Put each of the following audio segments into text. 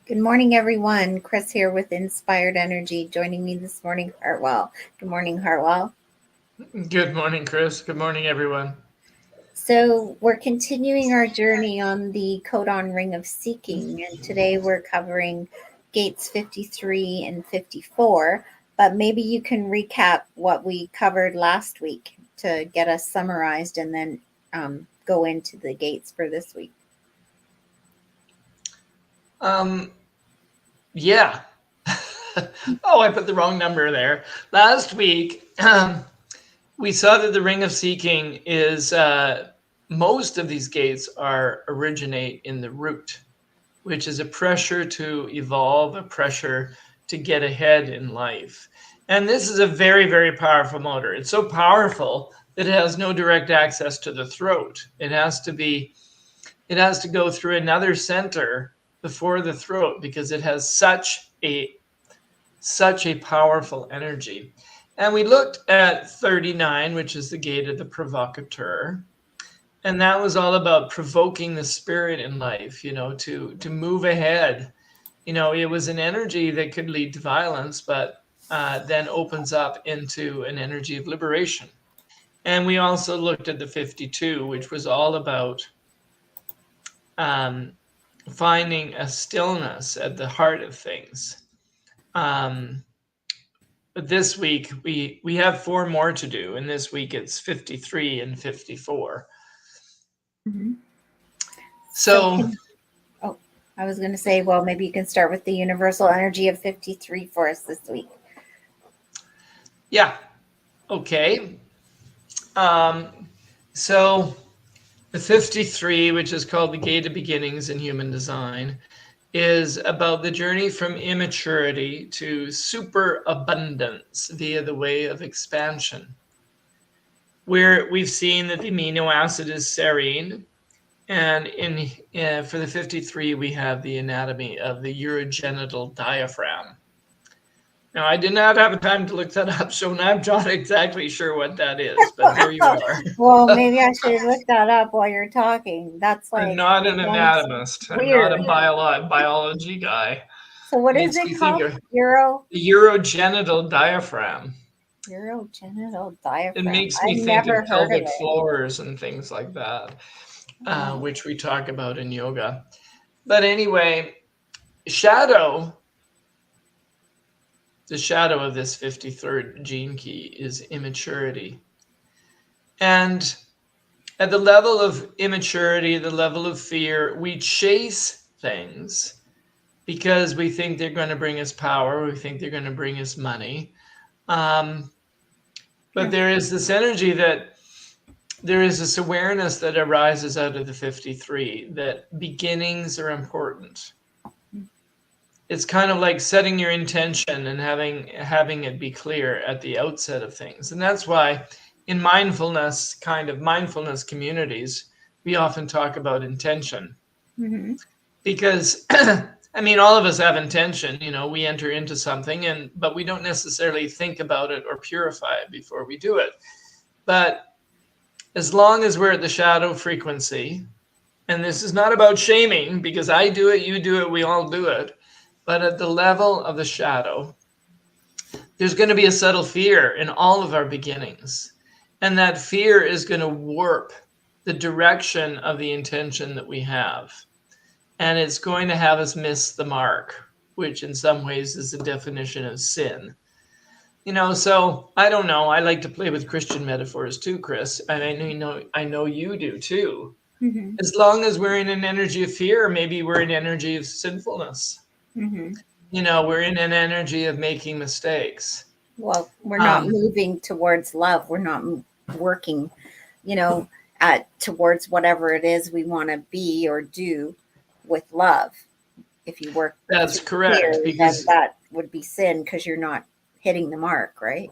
Good morning, everyone. Kris here with Inspired Energy. Joining me this morning, Hartwell. Good morning, Hartwell. Good morning, Kris. Good morning, everyone. So, we're continuing our journey on the codon ring of seeking, and today we're covering gates 53 and 54. But maybe you can recap what we covered last week to get us summarized and then go into the gates for this week. Um, yeah. Oh, I put the wrong number there. Last week, we saw that the Ring of Seeking is most of these gates are originate in the root, which is a pressure to evolve, a pressure to get ahead in life. And this is a very, very powerful motor. It's so powerful that it has no direct access to the throat. It has to go through another center before the throat because it has such a powerful energy. And we looked at 39, which is the gate of the provocateur. And that was all about provoking the spirit in life, to move ahead. It was an energy that could lead to violence, but then opens up into an energy of liberation. And we also looked at the 52, which was all about um, finding a stillness at the heart of things. Um, but this week we have four more to do, and this week it's 53 and 54. Mm-hmm. So, So oh, I was going to say, well, maybe you can start with the universal energy of 53 for us this week. yeah, okay. Um, so the 53, which is called the Gate of Beginnings in Human Design, is about the journey from immaturity to superabundance via the way of expansion, where we've seen that the amino acid is serine. And for the 53, we have the anatomy of the urogenital diaphragm. Now, I did not have time to look that up, so I'm not exactly sure what that is, but there you are. Well, maybe I should look that up while you're talking. That's I'm like, not an sounds anatomist. I'm not a weird. biology guy. So, what is Makes it me think called? of Euro? the urogenital diaphragm. Urogenital It diaphragm. makes me I've think never of heard of pelvic it. floors and things like that, Oh. which we talk about in yoga. But anyway, shadow the shadow of this 53rd gene key is immaturity. And at the level of immaturity, the level of fear, we chase things because we think they're going to bring us power, we think they're going to bring us money. But there is this energy that there is this awareness that arises out of the 53 that beginnings are important. It's kind of like setting your intention and having it be clear at the outset of things. And that's why in mindfulness communities, we often talk about intention. Mm-hmm. Because I mean, all of us have intention, we enter into something but we don't necessarily think about it or purify it before we do it. But as long as we're at the shadow frequency, and this is not about shaming because I do it, you do it, we all do it. But at the level of the shadow, there's going to be a subtle fear in all of our beginnings. And that fear is going to warp the direction of the intention that we have. And it's going to have us miss the mark, which in some ways is the definition of sin. So I don't know. I like to play with Christian metaphors too, Kris. And I know you do too. Mm-hmm. As long as we're in an energy of fear, maybe we're in energy of sinfulness. Mm-hmm. We're in an energy of making mistakes. Well, we're not moving towards love. We're not working, you know, towards whatever it is we want to be or do with love. If you work That's through fear, correct, then because that would be sin because you're not hitting the mark, right?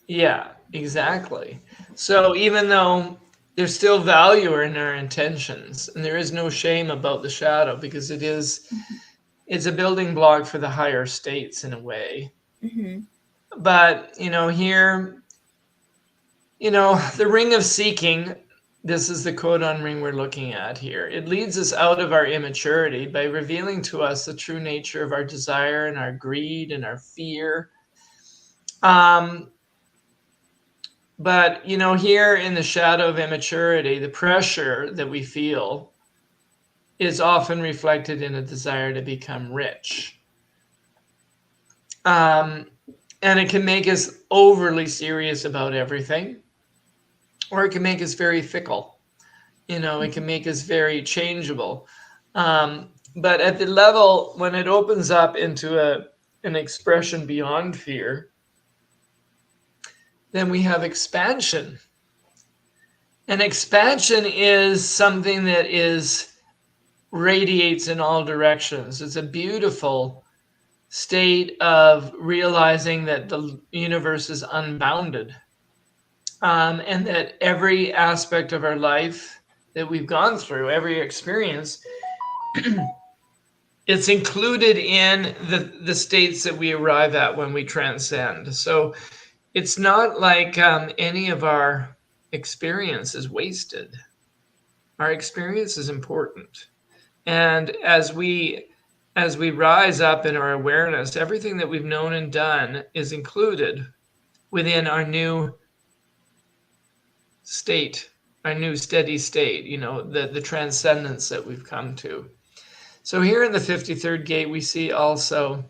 yeah, exactly. So even though there's still value in our intentions, and there is no shame about the shadow because it's a building block for the higher states in a way. Mm-hmm. But here, the ring of seeking, this is the codon ring we're looking at here. It leads us out of our immaturity by revealing to us the true nature of our desire and our greed and our fear. But, here in the shadow of immaturity, the pressure that we feel is often reflected in a desire to become rich. And it can make us overly serious about everything, or it can make us very fickle. It can make us very changeable. But at the level, when it opens up into an expression beyond fear, then we have expansion. And expansion is something that radiates in all directions. It's a beautiful state of realizing that the universe is unbounded, and that every aspect of our life that we've gone through, every experience, it's included in the states that we arrive at when we transcend. So it's not like any of our experience is wasted. Our experience is important. And as we rise up in our awareness, everything that we've known and done is included within our new state, our new steady state, the transcendence that we've come to. So here in the 53rd gate, we see also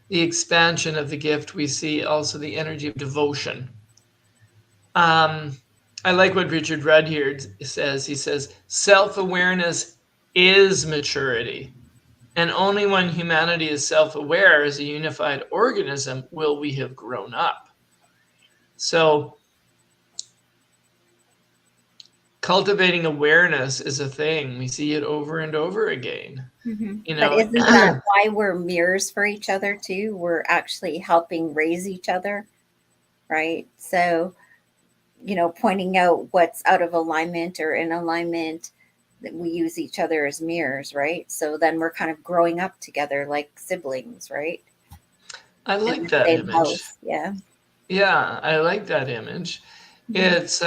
the expansion of the gift. We see also the energy of devotion. I like what Richard Rudd here says. He says, self-awareness is maturity. And only when humanity is self-aware as a unified organism will we have grown up. So cultivating awareness is a thing. We see it over and over again. Mm-hmm. But isn't that why we're mirrors for each other too? We're actually helping raise each other, right? So, pointing out what's out of alignment or in alignment, that we use each other as mirrors, right? So then we're kind of growing up together like siblings, right? I like that image. House. Yeah. Yeah, I like that image. Mm-hmm. It's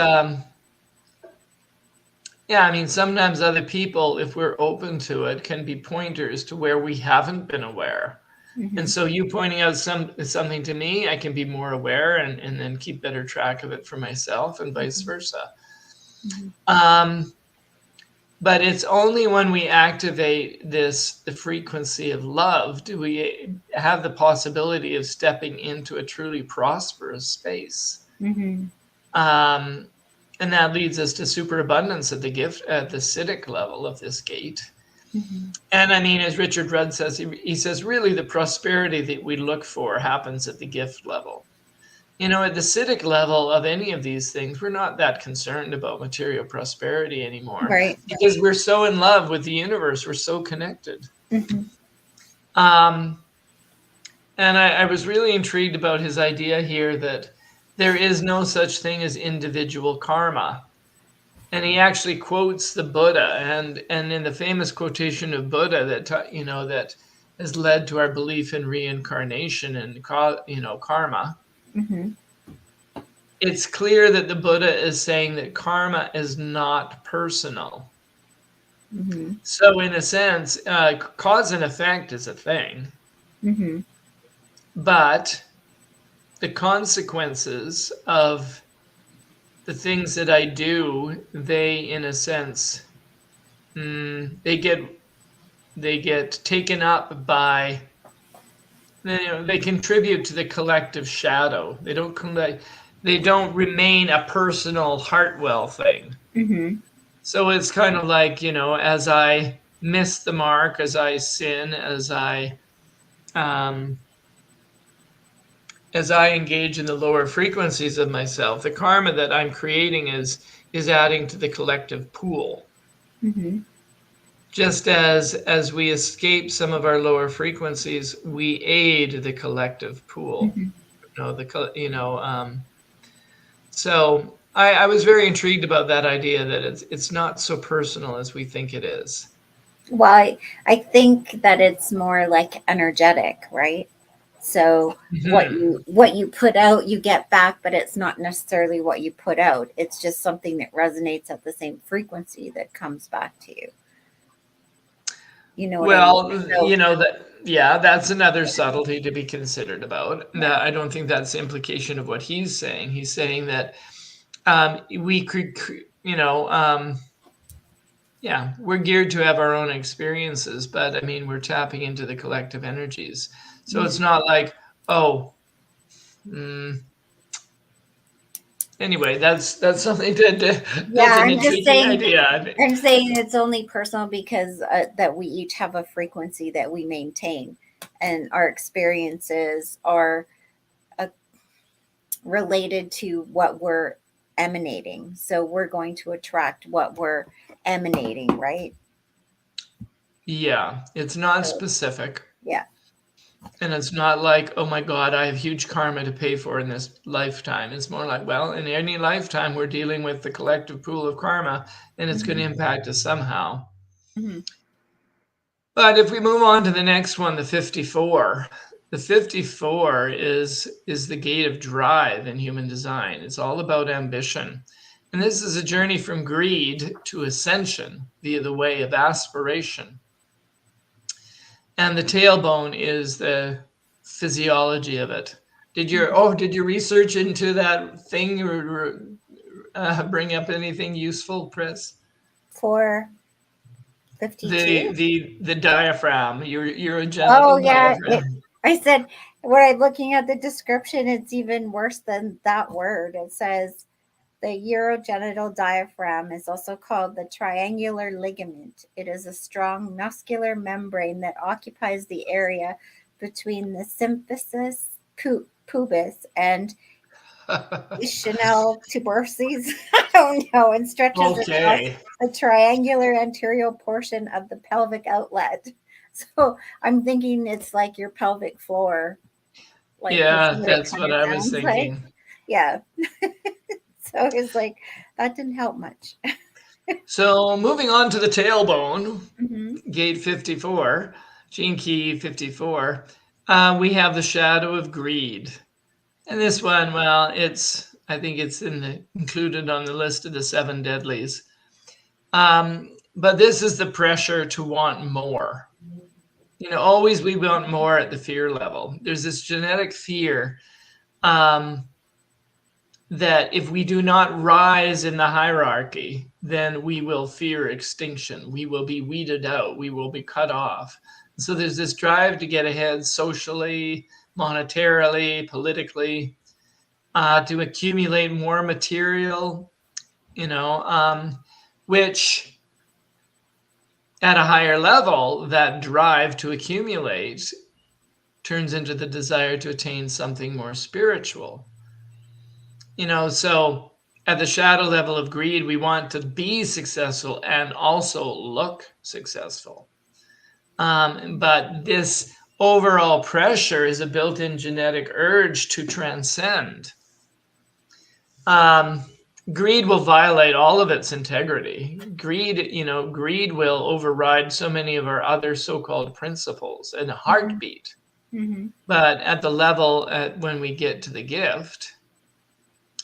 sometimes other people, if we're open to it, can be pointers to where we haven't been aware. Mm-hmm. And so you pointing out something to me, I can be more aware and then keep better track of it for myself, and vice versa. Mm-hmm. But it's only when we activate the frequency of love do we have the possibility of stepping into a truly prosperous space. Mm-hmm. And that leads us to superabundance at the Siddhic level of this gate. Mm-hmm. And as Richard Rudd says, he says, really the prosperity that we look for happens at the gift level. At the Siddhic level of any of these things, we're not that concerned about material prosperity anymore. Right. Because we're so in love with the universe. We're so connected. Mm-hmm. And I was really intrigued about his idea here that there is no such thing as individual karma. And he actually quotes the Buddha, and in the famous quotation of Buddha that has led to our belief in reincarnation and karma. Mm-hmm. It's clear that the Buddha is saying that karma is not personal. Mm-hmm. So in a sense, cause and effect is a thing. Mm-hmm. But the consequences of the things that I do, they, in a sense, they get taken up by, they contribute to the collective shadow. They don't remain a personal Hartwell thing. Mm-hmm. So it's kind of like, as I miss the mark, as I sin, as I engage in the lower frequencies of myself, the karma that I'm creating is adding to the collective pool. Mm-hmm. Just as we escape some of our lower frequencies, we aid the collective pool. Mm-hmm. So I was very intrigued about that idea that it's not so personal as we think it is. Well, I think that it's more like energetic, right? So what you put out, you get back, but it's not necessarily what you put out. It's just something that resonates at the same frequency that comes back to you. You know what I mean? Well, So, that's another subtlety to be considered about. That I don't think that's the implication of what he's saying. He's saying that we could, we're geared to have our own experiences, but I mean, we're tapping into the collective energies. So it's not like, anyway, that's something that's an I'm just intriguing saying. idea. I'm saying it's only personal because that we each have a frequency that we maintain, and our experiences are related to what we're emanating. So we're going to attract what we're emanating, right? Yeah, it's not specific. Yeah. And it's not like, oh my God, I have huge karma to pay for in this lifetime. It's more like, well, in any lifetime, we're dealing with the collective pool of karma, and it's going to impact us somehow. Mm-hmm. But if we move on to the next one, the 54, the 54 is the gate of drive in human design. It's all about ambition. And this is a journey from greed to ascension via the way of aspiration. And the tailbone is the physiology of it. Did you research into that thing or bring up anything useful, Kris? For 52? The diaphragm, your Oh, genital yeah. diaphragm. I said, when I'm looking at the description, it's even worse than that word. It says, the urogenital diaphragm is also called the triangular ligament. It is a strong muscular membrane that occupies the area between the symphysis pubis and Chanel tuberoses. I don't know, and stretches across Okay. the triangular anterior portion of the pelvic outlet. So I'm thinking it's like your pelvic floor. Like, that's Yeah, what it that's kind what of I was sounds like. thinking. Yeah. So it's like, that didn't help much. So moving on to the tailbone, Mm-hmm. gate 54, gene key 54, we have the shadow of greed. And this one, well, I think it's included on the list of the 7 deadlies. But this is the pressure to want more. Always we want more at the fear level. There's this genetic fear that if we do not rise in the hierarchy, then we will fear extinction. We will be weeded out. We will be cut off. So there's this drive to get ahead socially, monetarily, politically, to accumulate more material, which at a higher level, that drive to accumulate turns into the desire to attain something more spiritual. So at the shadow level of greed, we want to be successful and also look successful. But this overall pressure is a built-in genetic urge to transcend. Greed will violate all of its integrity. Greed will override so many of our other so-called principles and a heartbeat. Mm-hmm. But at the level when we get to the gift,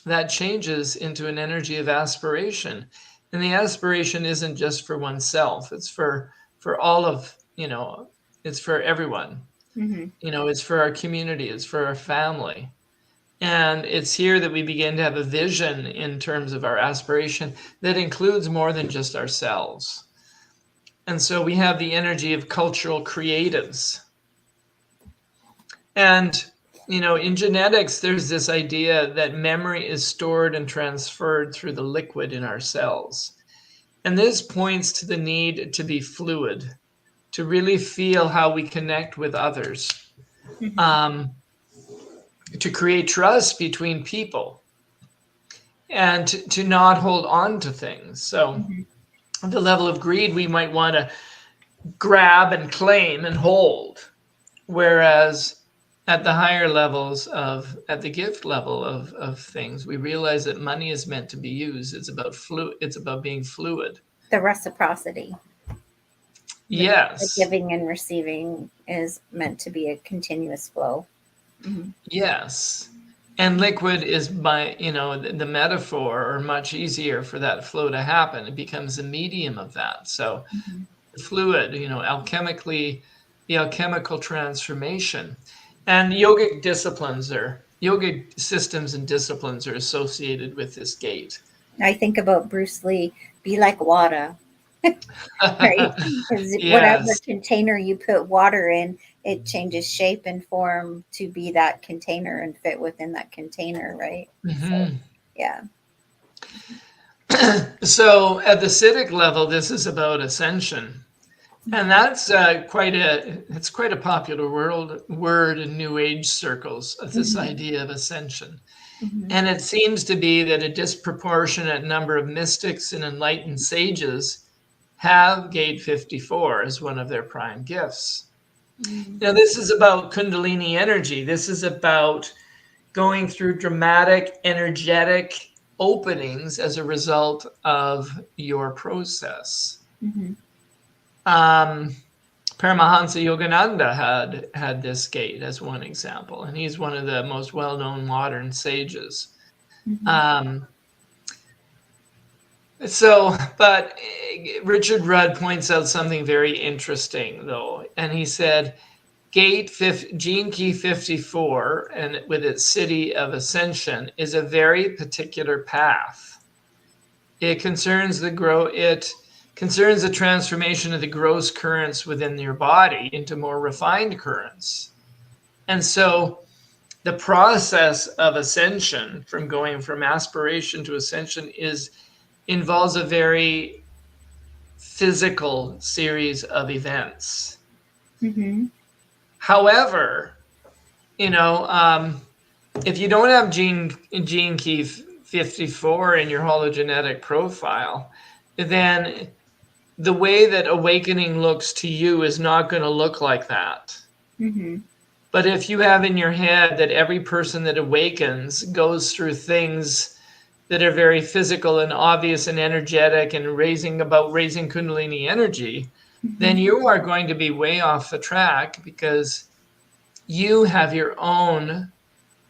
that changes into an energy of aspiration. And the aspiration isn't just for oneself. It's for all of, it's for everyone. Mm-hmm. It's for our community. It's for our family. And it's here that we begin to have a vision in terms of our aspiration that includes more than just ourselves. And so we have the energy of cultural creatives. And in genetics, there's this idea that memory is stored and transferred through the liquid in our cells. And this points to the need to be fluid, to really feel how we connect with others, to create trust between people, and to not hold on to things. So at the level of greed, we might want to grab and claim and hold, whereas at the higher levels at the gift level of things, we realize that money is meant to be used. It's about being fluid. The reciprocity. The Yes. giving and receiving is meant to be a continuous flow. Yes. And liquid is by, the metaphor, or much easier for that flow to happen. It becomes a medium of that. So fluid, alchemically, the alchemical transformation. And yogic systems and disciplines are associated with this gate. I think about Bruce Lee, be like water, right? Because whatever Yes. container you put water in, it changes shape and form to be that container and fit within that container, right? So, Mhm. yeah. So at the Siddhic level, this is about ascension. And that's it's quite a popular word in New Age circles, this Mm-hmm. idea of ascension. Mm-hmm. And it seems to be that a disproportionate number of mystics and enlightened sages have Gate 54 as one of their prime gifts. Now, this is about Kundalini energy. This is about going through dramatic, energetic openings as a result of your process. Mm-hmm. Um, Paramahansa Yogananda had this gate as one example, and he's one of the most well-known modern sages. Mm-hmm. Um, but Richard Rudd points out something very interesting, though, and he said, Gene Key 54, and with its city of ascension, is a very particular path. It concerns the transformation of the gross currents within your body into more refined currents. And so the process of ascension, from going from aspiration to ascension, involves a very physical series of events. Mm-hmm. However, if you don't have gene key 54 in your hologenetic profile, then the way that awakening looks to you is not going to look like that. Mm-hmm. But if you have in your head that every person that awakens goes through things that are very physical and obvious and energetic and raising Kundalini energy, then you are going to be way off the track, because you have your own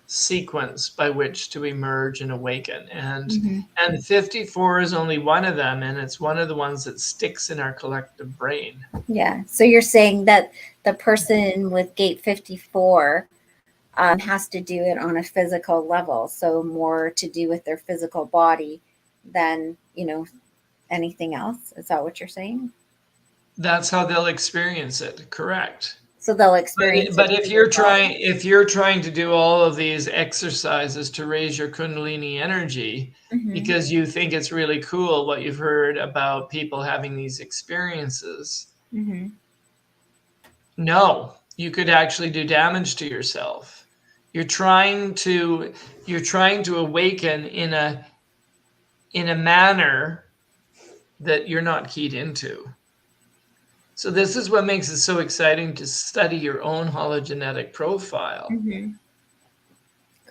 sequence by which to emerge and awaken. Mm-hmm. And 54 is only one of them, and it's one of the ones that sticks in our collective brain. Yeah. So you're saying that the person with gate 54 has to do it on a physical level. So more to do with their physical body than, anything else. Is that what you're saying? That's how they'll experience it. Correct. So they'll experience But it if through their body. if you're trying to do all of these exercises to raise your Kundalini energy, Mm-hmm. because you think it's really cool what you've heard about people having these experiences, Mm-hmm. no, you could actually do damage to yourself. You're trying to awaken in a manner that you're not keyed into. So this is what makes it so exciting to study your own hologenetic profile. Mm-hmm.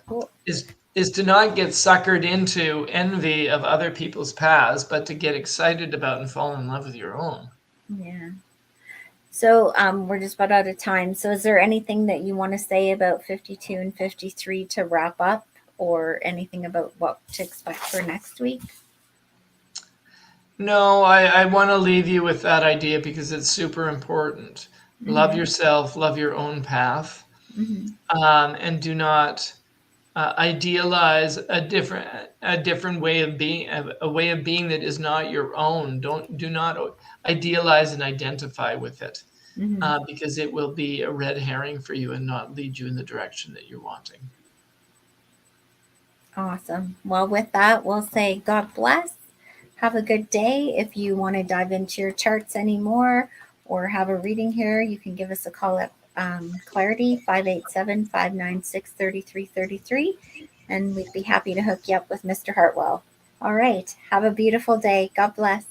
Cool. Is to not get suckered into envy of other people's paths, but to get excited about and fall in love with your own. Yeah. So we're just about out of time. So is there anything that you want to say about 52 and 53 to wrap up, or anything about what to expect for next week? No, I want to leave you with that idea because it's super important. Love Mm-hmm. yourself, love your own path, Mm-hmm. and do not idealize a different way of being, a way of being that is not your own. Do not idealize and identify with it, Mm-hmm. because it will be a red herring for you and not lead you in the direction that you're wanting. Awesome. Well, with that, we'll say God bless. Have a good day. If you want to dive into your charts anymore or have a reading here, you can give us a call at Clair-i-tea 587-596-3333, and we'd be happy to hook you up with Mr. Hartwell. All right. Have a beautiful day. God bless.